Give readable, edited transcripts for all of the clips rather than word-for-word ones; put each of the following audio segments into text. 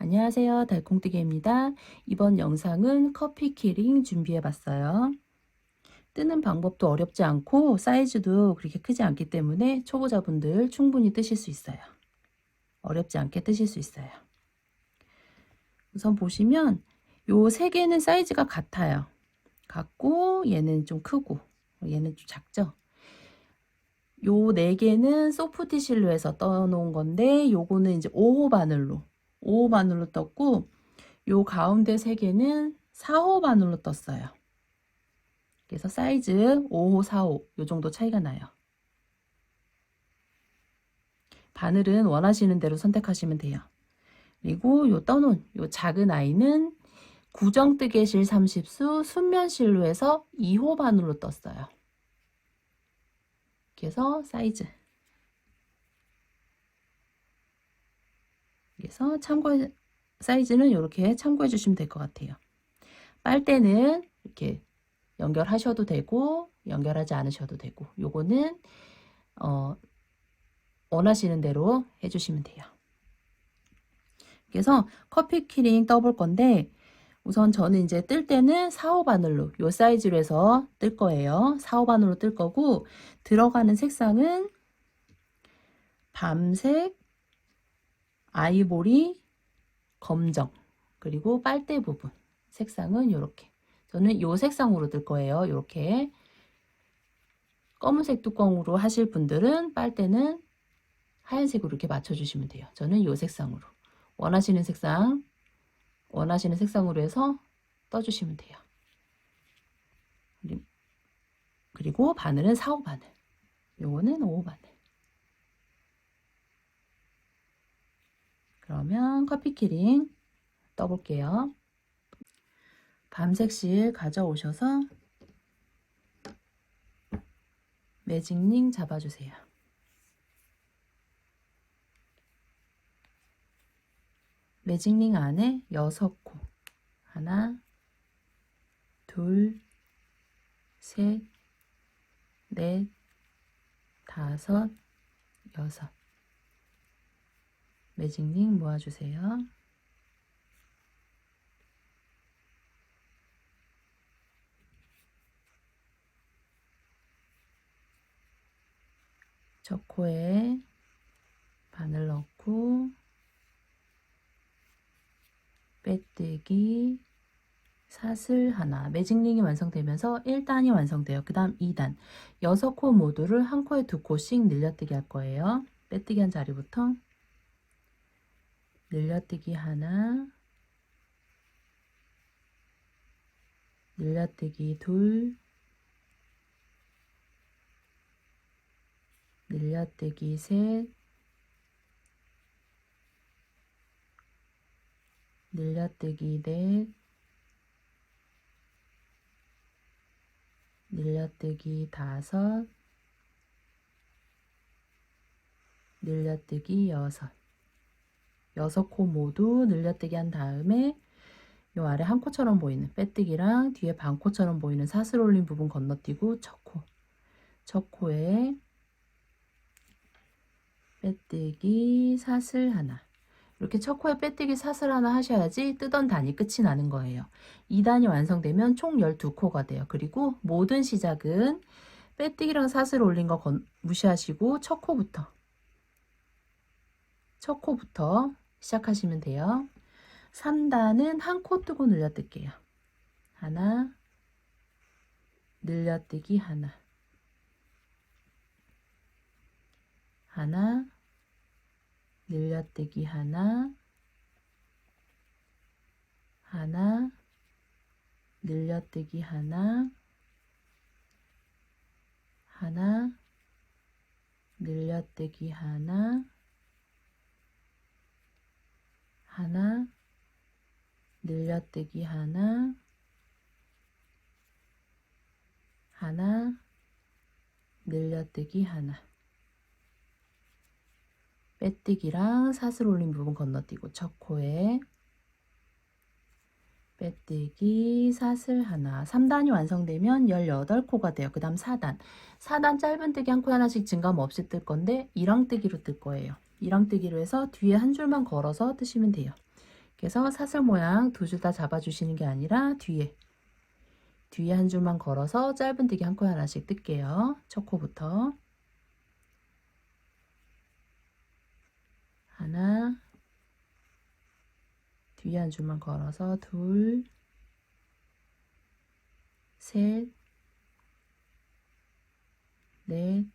안녕하세요. 달콩뜨기입니다. 이번 영상은 커피 키링 준비해 봤어요. 뜨는 방법도 어렵지 않고 사이즈도 그렇게 크지 않기 때문에 초보자분들 충분히 뜨실 수 있어요. 어렵지 않게 뜨실 수 있어요. 우선 보시면 요 세 개는 사이즈가 같아요. 같고 얘는 좀 크고 얘는 좀 작죠. 요 네 개는 소프티실로에서 떠놓은 건데 요거는 이제 5호 바늘로 떴고, 요 가운데 세 개는 4호 바늘로 떴어요. 그래서 사이즈 5호, 4호 요 정도 차이가 나요. 바늘은 원하시는 대로 선택하시면 돼요. 그리고 요 떠놓은 요 작은 아이는 구정뜨개실 30수 순면실로 해서 2호 바늘로 떴어요. 그래서 그래서 사이즈는 이렇게 참고해 주시면 될 것 같아요. 빨대는 이렇게 연결하셔도 되고 연결하지 않으셔도 되고, 요거는 원하시는 대로 해주시면 돼요. 그래서 커피 키링 떠볼 건데, 우선 저는 이제 뜰 때는 4호 바늘로 요 사이즈로 해서 뜰 거예요. 4호 바늘로 뜰 거고, 들어가는 색상은 밤색, 아이보리, 검정, 그리고 빨대 부분 색상은 이렇게, 저는 요 색상으로 뜰 거예요. 이렇게 검은색 뚜껑으로 하실 분들은 빨대는 하얀색으로 이렇게 맞춰주시면 돼요. 저는 요 색상으로 원하시는 색상으로 해서 떠주시면 돼요. 그리고 바늘은 4호 바늘, 요거는 5호 바늘. 그러면 커피 키링 떠볼게요. 밤색 실 가져오셔서 매직링 잡아주세요. 매직링 안에 6코, 하나, 둘, 셋, 넷, 다섯, 여섯. 매직링 모아주세요. 첫 코에 바늘 넣고 빼뜨기, 사슬 하나, 매직링이 완성되면서 1단이 완성돼요. 그 다음 2단, 6코 모두를 한 코에 2코씩 늘려뜨기 할 거예요. 빼뜨기 한 자리부터 늘려뜨기 하나, 늘려뜨기 둘, 늘려뜨기 셋, 늘려뜨기 넷, 늘려뜨기 다섯, 늘려뜨기 여섯. 6코 모두 늘려뜨기 한 다음에 요 아래 한 코처럼 보이는 빼뜨기랑 뒤에 반 코처럼 보이는 사슬 올린 부분 건너뛰고 첫 코에 빼뜨기 사슬 하나, 이렇게 첫 코에 빼뜨기 사슬 하나 하셔야지 뜨던 단이 끝이 나는 거예요. 2단이 완성되면 총 12코가 돼요. 그리고 모든 시작은 빼뜨기랑 사슬 올린 거 무시하시고 첫 코부터 시작하시면 돼요. 3단은 한 코 뜨고 늘려뜰게요. 하나, 늘려뜨기 하나, 하나, 늘려뜨기 하나, 하나, 늘려뜨기 하나, 하나, 늘려뜨기 하나, 하나, 늘려뜨기 하나, 하나, 늘려뜨기 하나. 빼뜨기랑 사슬 올린 부분 건너뛰고 첫 코에 빼뜨기 사슬 하나. 3단이 완성되면 18코가 돼요. 그 다음 4단. 4단 짧은뜨기 한 코 하나씩 증감 없이 뜰 건데 1항뜨기로 뜰 거예요. 1항뜨기로 해서 뒤에 한 줄만 걸어서 뜨시면 돼요. 그래서 사슬 모양 두 줄 다 잡아주시는 게 아니라 뒤에 한 줄만 걸어서 짧은뜨기 한 코에 하나씩 뜰게요. 첫 코부터 하나, 뒤에 한 줄만 걸어서 둘, 셋, 넷,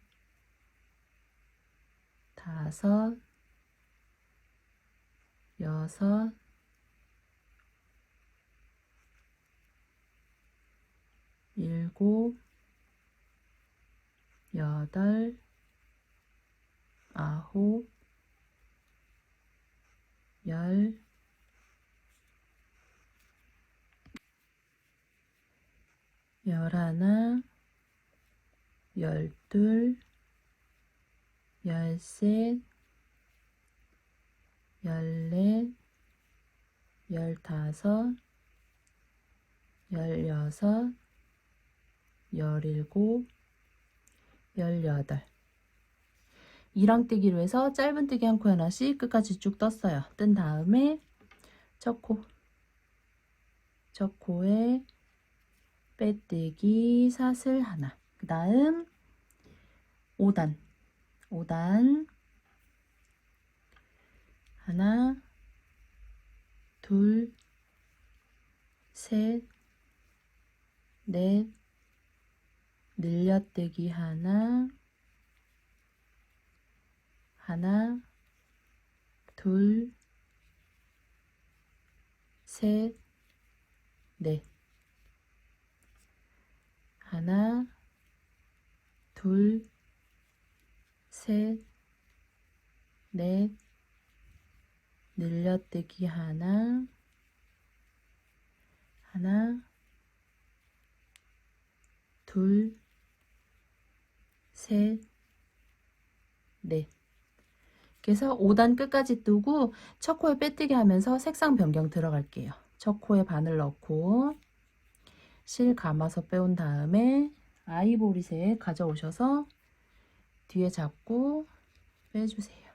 다섯, 여섯, 일곱, 여덟, 아홉, 열, 열하나, 열둘, 열셋, 열넷, 열다섯, 열여섯, 열일곱, 열여덟. 이랑뜨기로 해서 짧은뜨기 한 코 하나씩 끝까지 쭉 떴어요. 뜬 다음에 첫 코에 빼뜨기 사슬 하나, 그 다음 5단 하나, 둘, 셋, 넷, 늘려뜨기 하나, 둘, 셋, 넷, 하나, 둘, 셋, 넷, 늘려뜨기 하나, 둘, 셋, 넷. 그래서 5단 끝까지 뜨고 첫 코에 빼뜨기 하면서 색상 변경 들어갈게요. 첫 코에 바늘 넣고 실 감아서 빼온 다음에 아이보리색 가져오셔서 뒤에 잡고 빼주세요.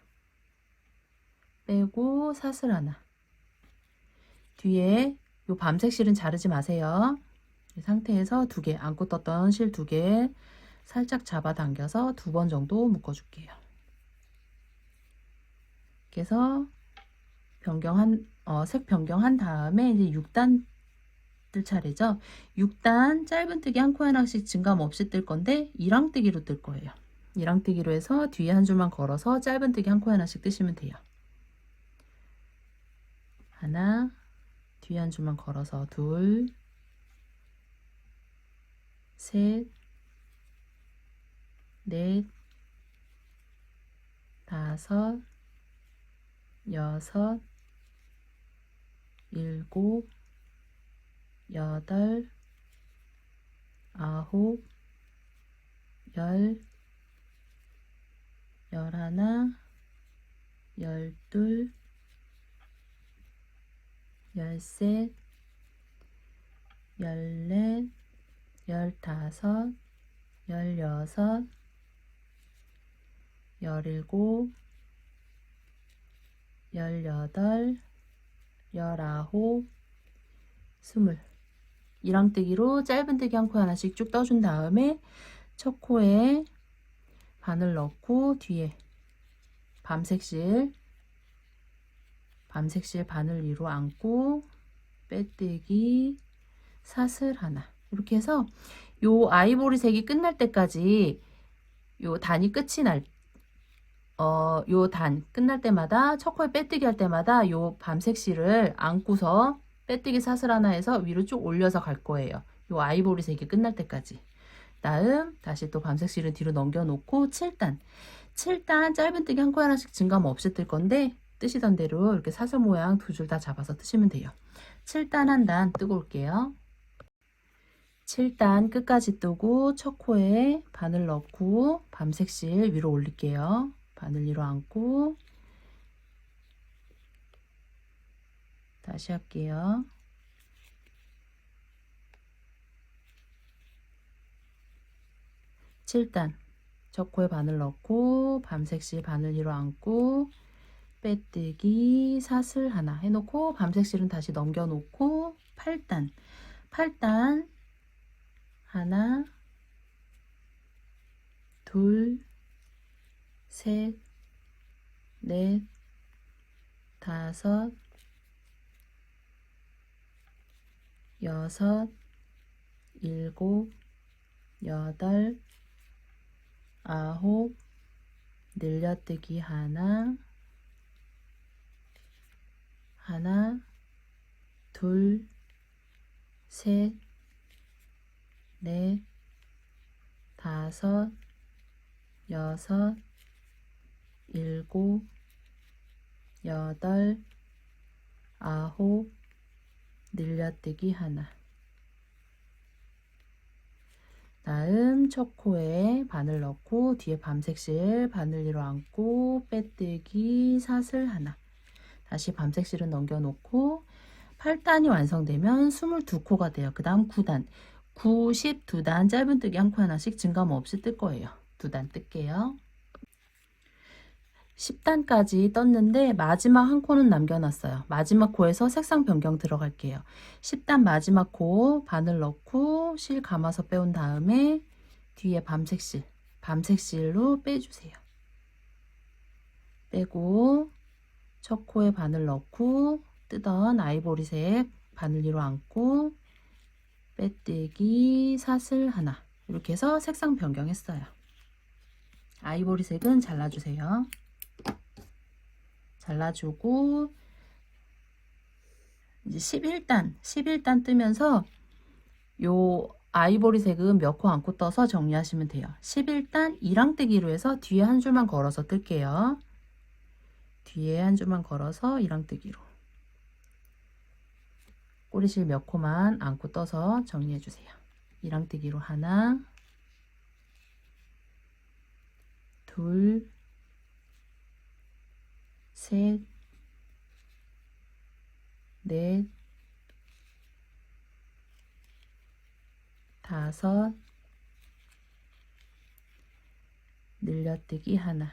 빼고 사슬 하나. 뒤에 요 밤색 실은 자르지 마세요. 이 상태에서 두 개, 안고 떴던 실 두 개 살짝 잡아당겨서 2번 정도 묶어줄게요. 그래서 색 변경한 다음에 이제 6단 뜰 차례죠. 6단 짧은뜨기 한 코 하나씩 증감 없이 뜰 건데 이랑뜨기로 뜰 거예요. 이랑뜨기로 해서 뒤에 한 줄만 걸어서 짧은뜨기 한 코 하나씩 뜨시면 돼요. 하나, 뒤에 한 줄만 걸어서 둘, 셋, 넷, 다섯, 여섯, 일곱, 여덟, 아홉, 열, 열하나, 열둘, 열셋, 열넷, 열다섯, 열여섯, 열일곱, 열여덟, 열아홉, 20. 이랑뜨기로 짧은뜨기 한 코 하나씩 쭉 떠준 다음에 첫 코에 바늘 넣고 뒤에 밤색실 바늘 위로 안고 빼뜨기 사슬 하나. 이렇게 해서 요 아이보리색이 끝날 때까지 요 단이 끝이 요 단 끝날 때마다 첫 코에 빼뜨기 할 때마다 요 밤색 실을 안고서 빼뜨기 사슬 하나 해서 위로 쭉 올려서 갈 거예요. 요 아이보리색이 끝날 때까지. 다음 다시 또 밤색 실을 뒤로 넘겨 놓고 7단 짧은뜨기 한 코 하나씩 증감 없이 뜰 건데 뜨시던 대로 이렇게 사슬 모양 두 줄 다 잡아서 뜨시면 돼요. 7단 한 단 뜨고 올게요. 7단 끝까지 뜨고 첫 코에 바늘 넣고 밤색 실 위로 올릴게요. 바늘 위로 안고 다시 할게요. 7단 첫 코에 바늘 넣고 밤색 실 바늘 위로 안고 빼뜨기 사슬 하나 해놓고 밤색실은 다시 넘겨놓고 8단 하나 둘 셋 넷 다섯 여섯 일곱 여덟 아홉 늘려뜨기 하나 둘 셋 넷 다섯 여섯 일곱 여덟 아홉 늘려뜨기 하나. 다음 첫 코에 바늘 넣고 뒤에 밤색실 바늘리로 안고 빼뜨기 사슬 하나. 다시 밤색실은 넘겨놓고 8단이 완성되면 22코가 돼요. 그 다음 9단 9, 10 2단 짧은뜨기 한 코 하나씩 증감 없이 뜰 거예요. 2단 뜰게요. 10단까지 떴는데 마지막 한 코는 남겨놨어요. 마지막 코에서 색상 변경 들어갈게요. 10단 마지막 코 바늘 넣고 실 감아서 빼온 다음에 뒤에 밤색실로 빼주세요. 빼고 첫 코에 바늘 넣고 뜨던 아이보리색 바늘리로 안고 빼뜨기 사슬 하나 이렇게 해서 색상 변경했어요. 아이보리색은 잘라주세요. 잘라주고 이제 11단 뜨면서 요 아이보리색은 몇 코 안고 떠서 정리하시면 돼요. 11단 2랑뜨기로 해서 뒤에 한 줄만 걸어서 뜰게요. 뒤에 한 줄만 걸어서 2랑뜨기로 꼬리실 몇 코만 안고 떠서 정리해 주세요. 2랑뜨기로 하나 둘 셋 넷 다섯 늘려뜨기 하나.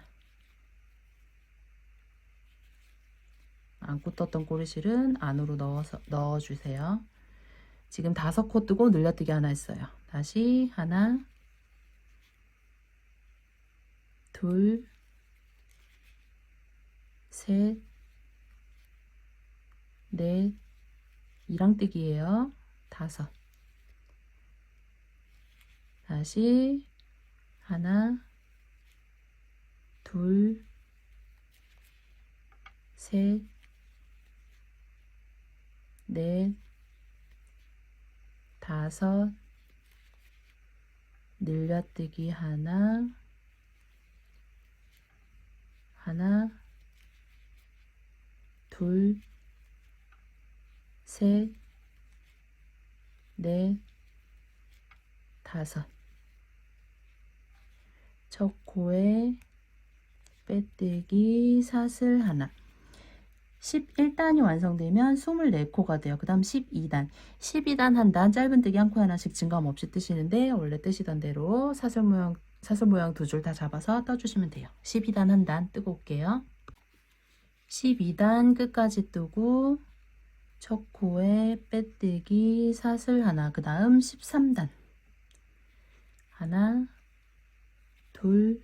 안고 떴던 꼬리실은 안으로 넣어주세요. 지금 5코 뜨고 늘려뜨기 하나 했어요. 다시 하나 둘 셋 넷 2랑뜨기예요. 5 다시 하나 둘 셋 넷 다섯 늘려뜨기 하나 둘 셋 넷 다섯 첫 코에 빼뜨기 사슬 하나. 11단이 완성되면 24코가 돼요. 그 다음 12단 1한 단 짧은뜨기 한 코 하나씩 증감 없이 뜨시는데 원래 뜨시던 대로 사슬 모양 2줄 다 잡아서 떠주시면 돼요. 12단 한 단 뜨고 올게요. 12단 끝까지 뜨고 첫 코에 빼뜨기 사슬 하나. 그 다음 13단 하나 둘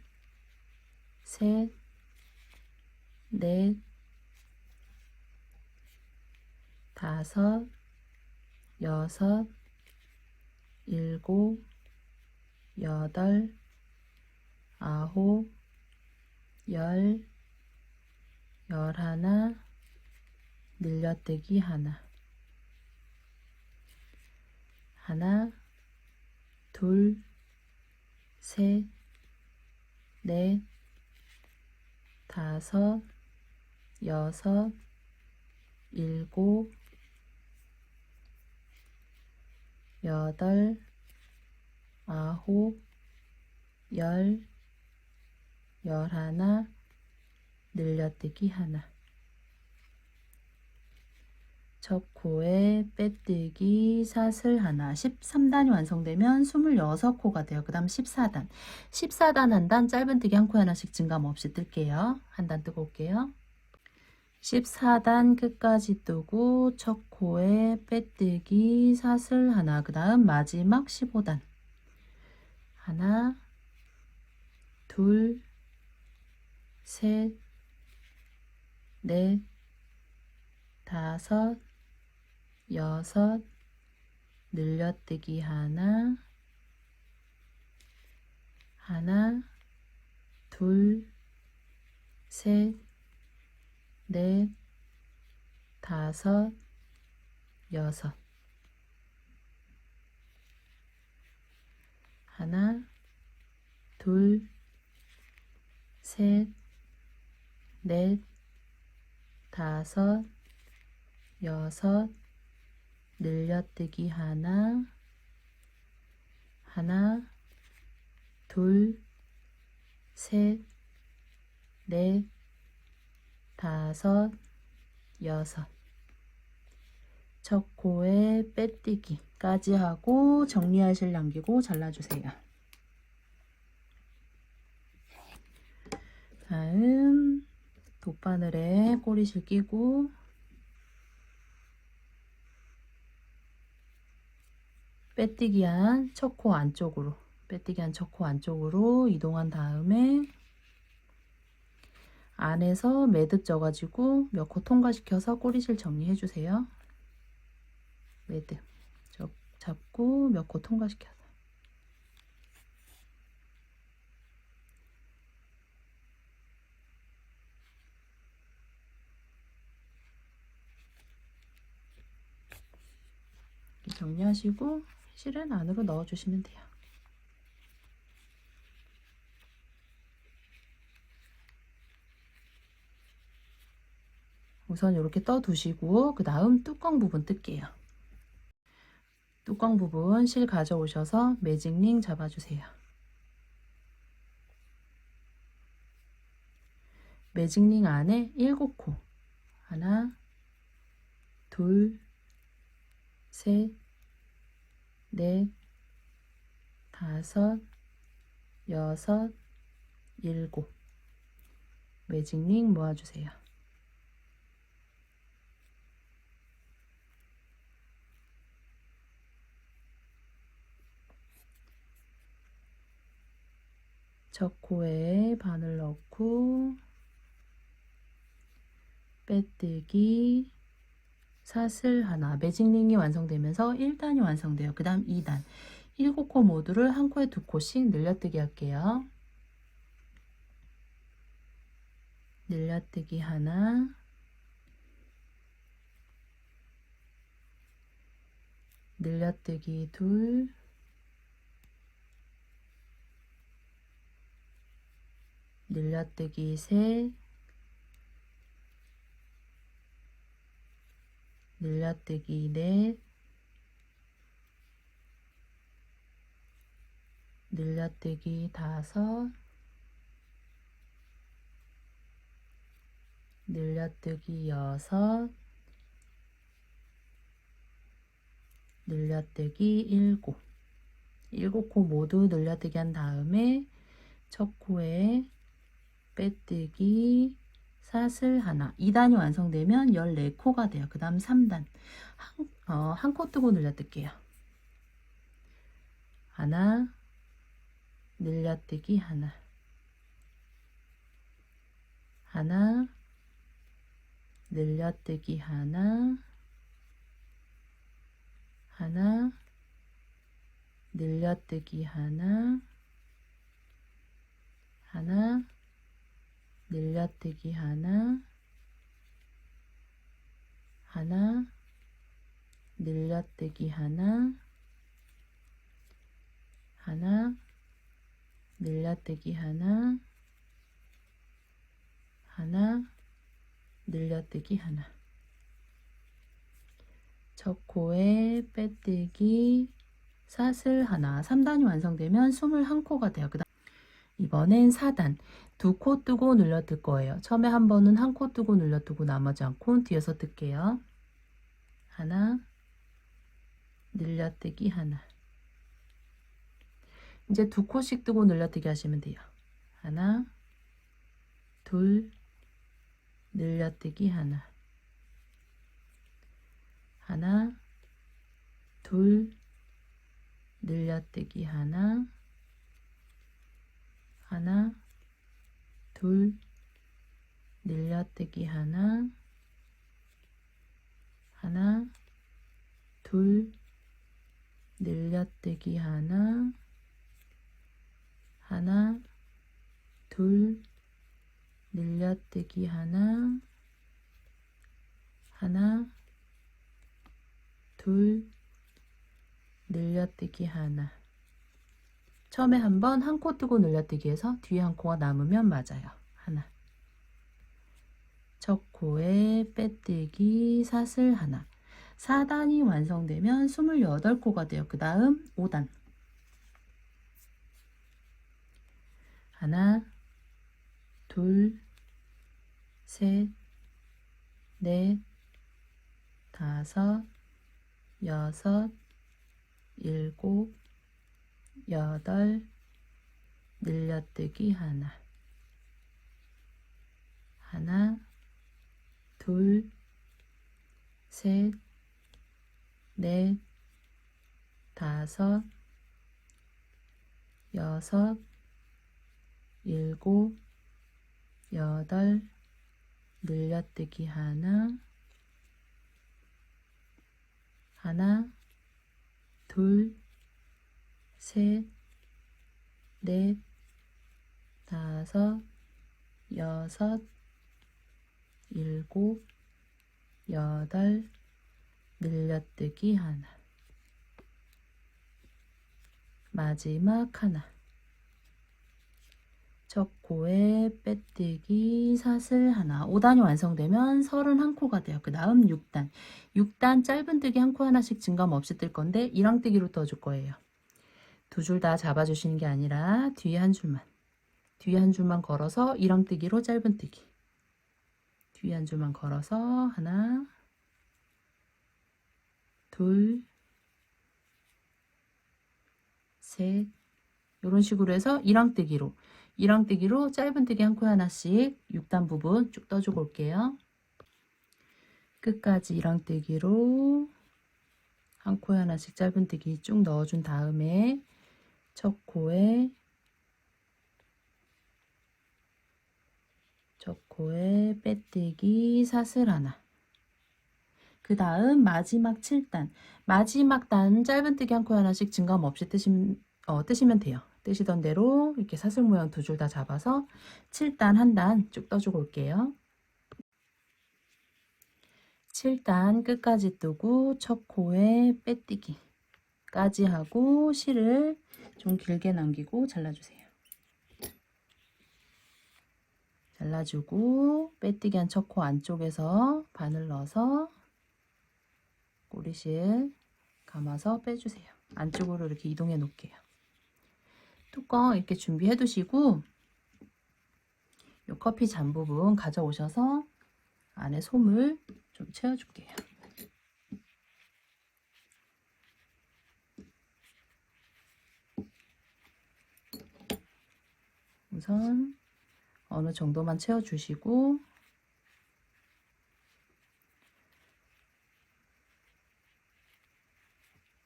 셋 넷 다섯 여섯 일곱 여덟 아홉 열하나 늘려뜨기 하나 둘 셋 넷 다섯 여섯 일곱 여덟 아홉 열하나 늘려뜨기 하나. 첫 코에 빼뜨기 사슬 하나. 13단이 완성되면 26코가 돼요. 그 다음 14단 한 단 짧은뜨기 한 코 하나씩 증감 없이 뜰게요. 한 단 뜨고 올게요. 14단 끝까지 뜨고 첫 코에 빼뜨기 사슬 하나, 그 다음 마지막 15단 하나, 둘, 셋, 넷, 다섯, 여섯, 늘려뜨기 하나, 하나, 둘, 셋, 넷, 다섯, 여섯, 하나, 둘, 셋, 넷, 다섯, 여섯, 늘려뜨기 하나, 하나, 둘, 셋, 넷, 다섯, 여섯. 첫 코에 빼뜨기까지 하고 정리하실 남기고 잘라주세요. 다음 돗바늘에 꼬리실 끼고 빼뜨기한 첫 코 안쪽으로 이동한 다음에 안에서 매듭 져가지고 몇 코 통과시켜서 꼬리실 정리해 주세요. 매듭 잡고 몇 코 통과시켜서 정리하시고 실은 안으로 넣어 주시면 돼요. 우선 이렇게 떠 두시고 그 다음 뚜껑 부분 뜰게요. 뚜껑 부분 실 가져오셔서 매직링 잡아주세요. 매직링 안에 7코 하나, 둘, 셋, 넷, 다섯, 여섯, 일곱. 매직링 모아주세요. 첫 코에 바늘 넣고 빼뜨기 사슬 하나. 매직링이 완성되면서 1단이 완성돼요. 그 다음 2단 7코 모두를 한 코에 2코씩 늘려뜨기 할게요. 늘려뜨기 하나, 늘려뜨기 둘, 늘려뜨기 셋, 늘려뜨기 넷, 늘려뜨기 다섯, 늘려뜨기 여섯, 늘려뜨기 일곱. 7코 모두 늘려뜨기 한 다음에 첫 코에 빼뜨기 사슬 하나. 2단이 완성되면 14코가 돼요. 그 다음 3단 한 코 뜨고 늘려뜰게요. 하나, 늘려뜨기 하나, 하나, 늘려뜨기 하나, 하나, 늘려뜨기 하나, 하나, 늘려뜨기 하나, 하나, 늘려뜨기 하나, 하나, 늘려뜨기 하나, 하나, 늘려뜨기 하나. 첫 코에 빼뜨기 사슬 하나. 3단이 완성되면 21코가 돼요. 그 다음 이번엔 4단 2코 뜨고 늘려뜰 거예요. 처음에 한 번은 한 코 뜨고 늘려뜨고 나머지 한 코 뒤에서 뜰게요. 하나, 늘려뜨기 하나. 이제 2코씩 뜨고 늘려뜨기 하시면 돼요. 하나, 둘, 늘려뜨기 하나, 하나, 둘, 늘려뜨기 하나, 하나, 둘, 늘려뜨기 하나, 하나, 둘, 늘려뜨기 하나, 하나, 둘, 늘려뜨기 하나, 하나, 둘, 늘려뜨기 하나. 처음에 한번 한 코 뜨고 늘려뜨기 해서 뒤에 한 코가 남으면 맞아요. 하나. 첫 코에 빼뜨기 사슬 하나. 4단이 완성되면 28코가 돼요. 그 다음 5단. 하나, 둘, 셋, 넷, 다섯, 여섯, 일곱, 여덟, 늘려뜨기 하나, 하나, 둘, 셋, 넷, 다섯, 여섯, 일곱, 여덟, 늘려뜨기 하나, 하나, 둘, 셋, 넷, 다섯, 여섯, 일곱, 여덟, 늘려뜨기 하나. 마지막 하나. 첫 코에 빼뜨기 사슬 하나. 5단이 완성되면 31코가 돼요. 그 다음 6단. 6단 짧은뜨기 한 코 하나씩 증감 없이 뜰 건데 이랑뜨기로 떠줄 거예요. 두 줄 다 잡아주시는 게 아니라 뒤에 한 줄만. 뒤에 한 줄만 걸어서 이랑뜨기로 짧은뜨기. 뒤에 한 줄만 걸어서 하나, 둘, 셋, 이런 식으로 해서 이랑뜨기로 짧은뜨기 한 코 하나씩 6단 부분 쭉 떠주고 올게요. 끝까지 이랑뜨기로 한 코에 하나씩 짧은뜨기 쭉 넣어준 다음에 첫 코에 빼뜨기 사슬 하나. 그 다음 마지막 7단. 마지막 단 짧은뜨기 한 코 하나씩 증감 없이 뜨시면 돼요. 뜨시던 대로 이렇게 사슬 모양 두 줄 다 잡아서 7단 한 단 쭉 떠주고 올게요. 7단 끝까지 뜨고 첫 코에 빼뜨기까지 하고 실을 좀 길게 남기고 잘라주세요. 잘라주고 빼뜨기 한 첫 코 안쪽에서 바늘 넣어서 꼬리실 감아서 빼주세요. 안쪽으로 이렇게 이동해 놓을게요. 뚜껑 이렇게 준비해 두시고 이 커피 잔 부분 가져오셔서 안에 솜을 좀 채워줄게요. 우선 어느 정도만 채워주시고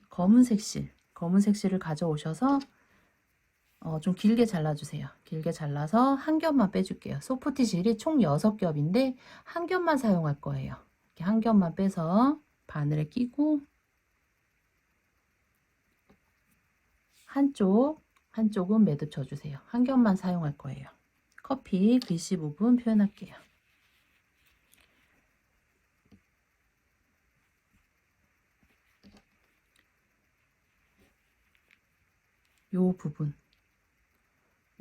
검은색 실을 가져오셔서 좀 길게 잘라주세요. 길게 잘라서 한 겹만 빼줄게요. 소프트 실이 총 6겹인데 한 겹만 사용할 거예요. 이렇게 한 겹만 빼서 바늘에 끼고 한쪽은 매듭 쳐주세요. 한 겹만 사용할 거예요. 커피 글씨 부분 표현할게요. 요 부분,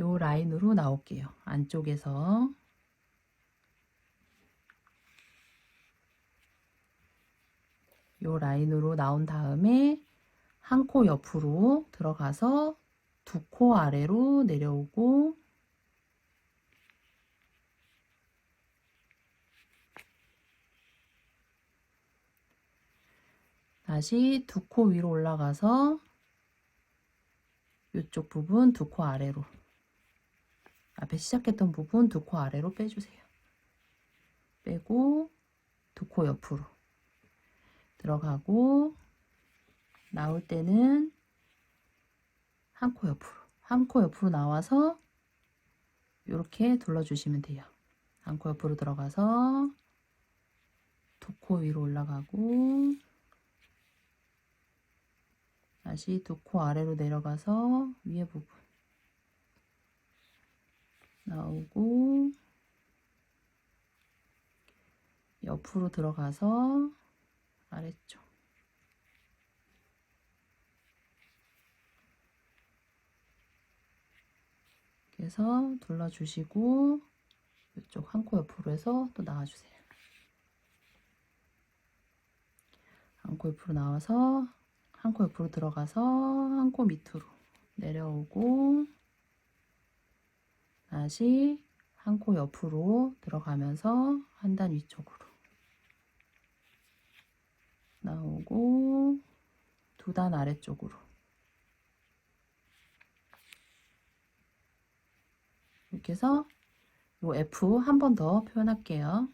요 라인으로 나올게요. 안쪽에서 요 라인으로 나온 다음에 한 코 옆으로 들어가서 두 코 아래로 내려오고 다시 두 코 위로 올라가서 이쪽 부분 두 코 아래로 앞에 시작했던 부분 두 코 아래로 빼주세요. 빼고 두 코 옆으로 들어가고, 나올 때는 한 코 옆으로 나와서 이렇게 둘러주시면 돼요. 한 코 옆으로 들어가서 두 코 위로 올라가고, 다시 두 코 아래로 내려가서 위에 부분 나오고, 옆으로 들어가서 아래쪽 그래서 둘러주시고, 이쪽 한 코 옆으로 해서 또 나와주세요. 한 코 옆으로 나와서 한 코 옆으로 들어가서 한 코 밑으로 내려오고, 다시 한 코 옆으로 들어가면서 한 단 위쪽으로 나오고, 두 단 아래쪽으로 이렇게 해서 요 F 한 번 더 표현할게요.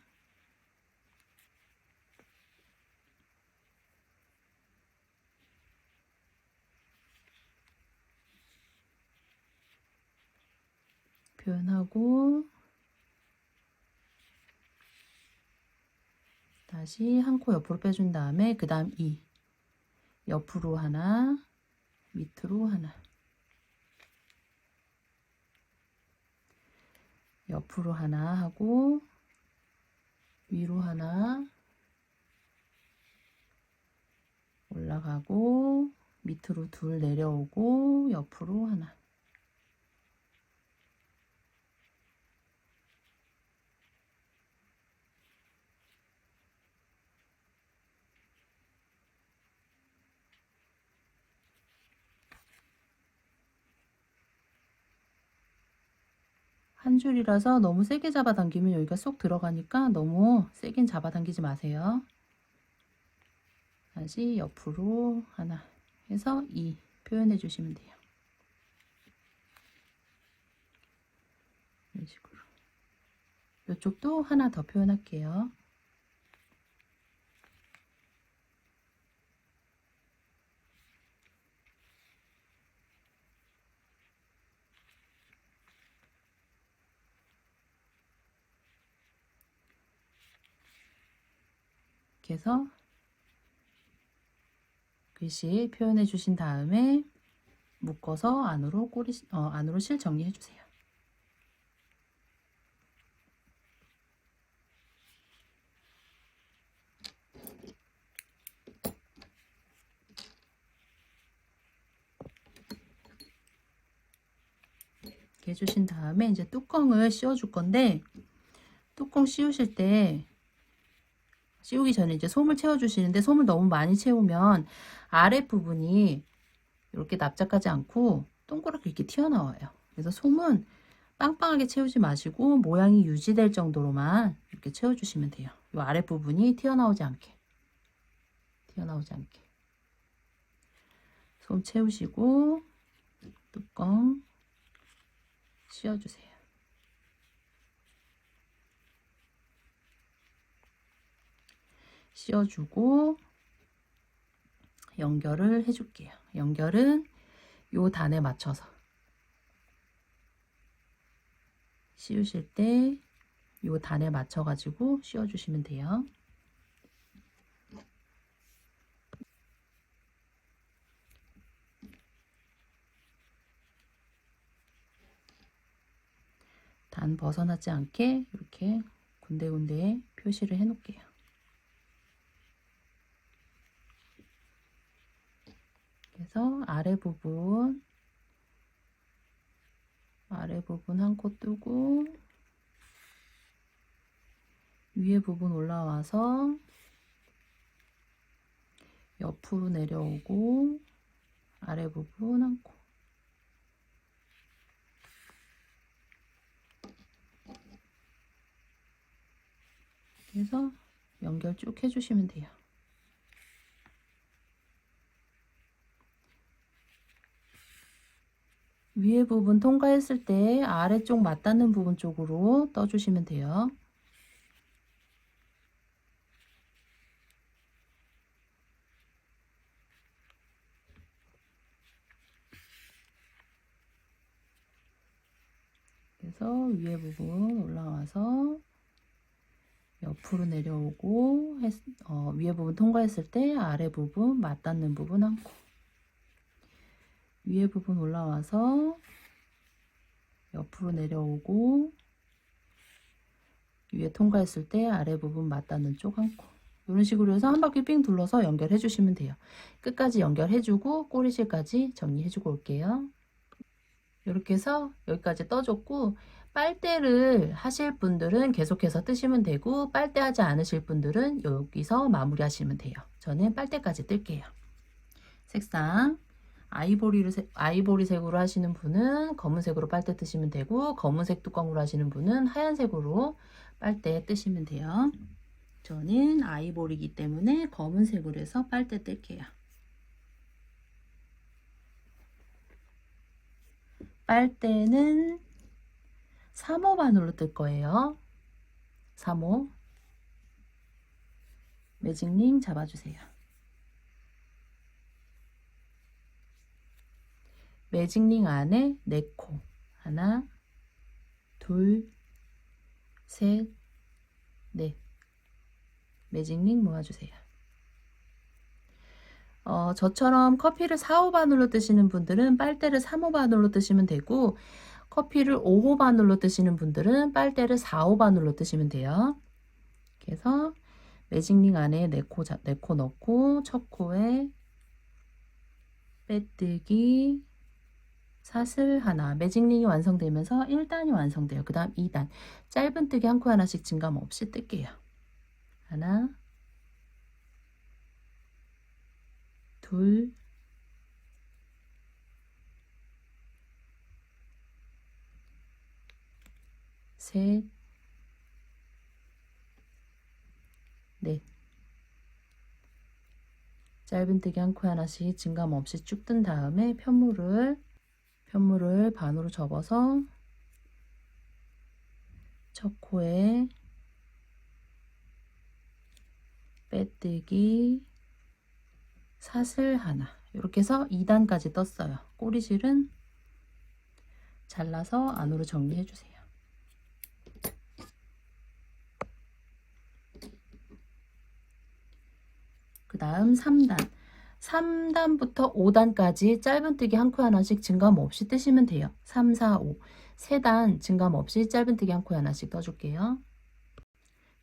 표현하고, 다시 한 코 옆으로 빼준 다음에 그 다음 2 옆으로 하나, 밑으로 하나, 옆으로 하나 하고, 위로 하나 올라가고, 밑으로 둘 내려오고, 옆으로 하나. 한 줄이라서 너무 세게 잡아당기면 여기가 쏙 들어가니까 너무 세긴 잡아당기지 마세요. 다시 옆으로 하나 해서 2 표현해 주시면 돼요. 이런 식으로. 이쪽도 하나 더 표현할게요. 이렇게 해서 글씨 표현해 주신 다음에 묶어서 안으로 안으로 실 정리해 주세요. 이렇게 해주신 다음에 이제 뚜껑을 씌워 줄 건데, 뚜껑 씌우실 때 씌우기 전에 이제 솜을 채워 주시는데, 솜을 너무 많이 채우면 아랫부분이 이렇게 납작하지 않고 동그랗게 이렇게 튀어나와요. 그래서 솜은 빵빵하게 채우지 마시고 모양이 유지될 정도로만 이렇게 채워주시면 돼요. 이 아랫부분이 튀어나오지 않게. 솜 채우시고 뚜껑 씌워주세요. 씌워주고 연결을 해줄게요. 연결은 요 단에 맞춰서 씌우실 때 요 단에 맞춰 가지고 씌워 주시면 돼요. 단 벗어나지 않게 이렇게 군데군데 표시를 해 놓을게요. 그래서 아래 부분 한 코 뜨고, 위에 부분 올라와서 옆으로 내려오고, 아래 부분 한 코. 그래서 연결 쭉 해주시면 돼요. 위에 부분 통과했을 때 아래쪽 맞닿는 부분 쪽으로 떠주시면 돼요. 그래서 위에 부분 올라와서 옆으로 내려오고 위에 부분 통과했을 때 아래 부분 맞닿는 부분 한 코, 위에 부분 올라와서 옆으로 내려오고 위에 통과했을 때 아래 부분 맞닿는 쪽 한 코, 이런 식으로 해서 한 바퀴 삥 둘러서 연결해 주시면 돼요. 끝까지 연결해 주고 꼬리실까지 정리해 주고 올게요. 이렇게 해서 여기까지 떠줬고, 빨대를 하실 분들은 계속해서 뜨시면 되고, 빨대 하지 않으실 분들은 여기서 마무리 하시면 돼요. 저는 빨대까지 뜰게요. 색상 아이보리색으로 하시는 분은 검은색으로 빨대 뜨시면 되고, 검은색 뚜껑으로 하시는 분은 하얀색으로 빨대 뜨시면 돼요. 저는 아이보리이기 때문에 검은색으로 해서 빨대 뜰게요. 빨대는 3호 바늘로 뜰 거예요. 3호. 매직링 잡아주세요. 매직링 안에 4코. 하나, 둘, 셋, 넷. 매직링 모아주세요. 저처럼 커피를 4호 바늘로 뜨시는 분들은 빨대를 3호 바늘로 뜨시면 되고, 커피를 5호 바늘로 뜨시는 분들은 빨대를 4호 바늘로 뜨시면 돼요. 그래서 매직링 안에 4코 넣고 첫 코에 빼뜨기, 사슬 하나, 매직링이 완성되면서 1단이 완성돼요. 그 다음 2단, 짧은뜨기 한 코 하나씩 증감 없이 뜰게요. 하나, 둘, 셋, 넷. 짧은뜨기 한 코 하나씩 증감 없이 쭉 뜬 다음에 편물을 반으로 접어서 첫 코에 빼뜨기, 사슬 하나, 이렇게 해서 2단까지 떴어요. 꼬리실은 잘라서 안으로 정리해 주세요. 그 다음 3단부터 5단까지 짧은뜨기 한 코 하나씩 증감 없이 뜨시면 돼요. 3, 4, 5 3단 증감 없이 짧은뜨기 한 코 하나씩 떠줄게요.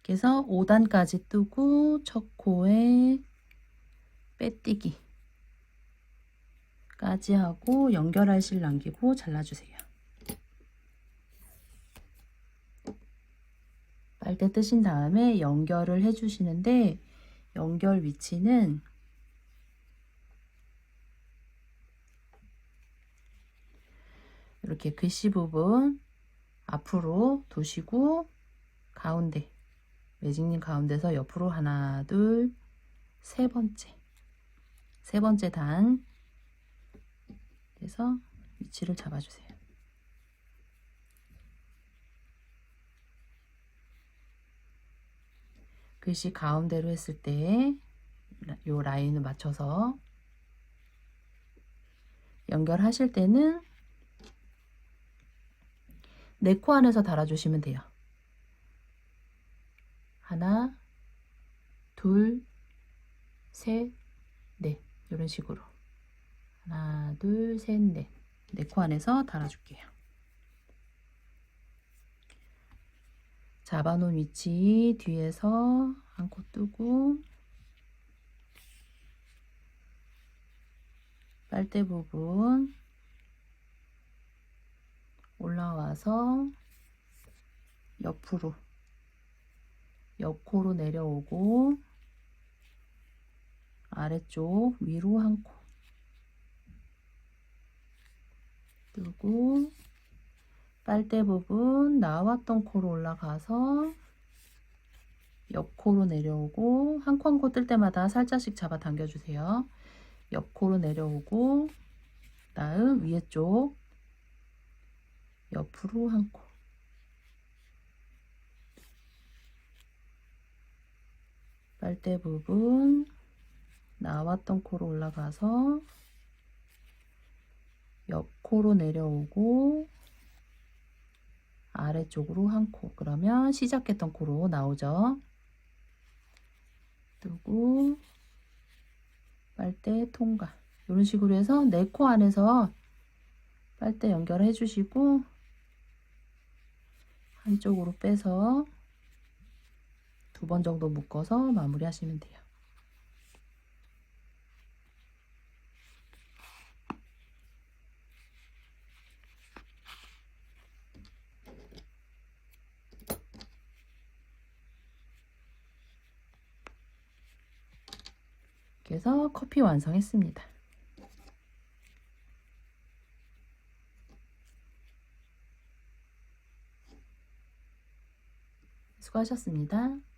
그래서 5단까지 뜨고 첫 코에 빼뜨기 까지 하고 연결할 실 남기고 잘라주세요. 빨대 뜨신 다음에 연결을 해주시는데, 연결 위치는 이렇게 글씨 부분 앞으로 두시고 가운데, 매직링 가운데서 옆으로 하나, 둘, 세 번째 단 그래서 위치를 잡아주세요. 글씨 가운데로 했을 때 요 라인을 맞춰서 연결하실 때는 4코 안에서 달아주시면 돼요. 하나, 둘, 셋, 넷, 이런 식으로 하나, 둘, 셋, 넷, 4코 안에서 달아줄게요. 잡아놓은 위치 뒤에서 한 코 뜨고 빨대 부분 올라와서 옆으로 옆코로 내려오고 아래쪽 위로 한 코 뜨고 빨대 부분 나왔던 코로 올라가서 옆코로 내려오고 한 코 한 코 뜰 때마다 살짝씩 잡아 당겨주세요. 옆코로 내려오고 다음 위에 쪽 옆으로 한 코 빨대 부분 나왔던 코로 올라가서 옆코로 내려오고 아래쪽으로 한 코. 그러면 시작했던 코로 나오죠. 뜨고 빨대 통과. 이런 식으로 해서 4코 안에서 빨대 연결해 주시고 한쪽으로 빼서 2번 정도 묶어서 마무리 하시면 돼요. 이렇게 해서 커피 완성했습니다. 수고하셨습니다.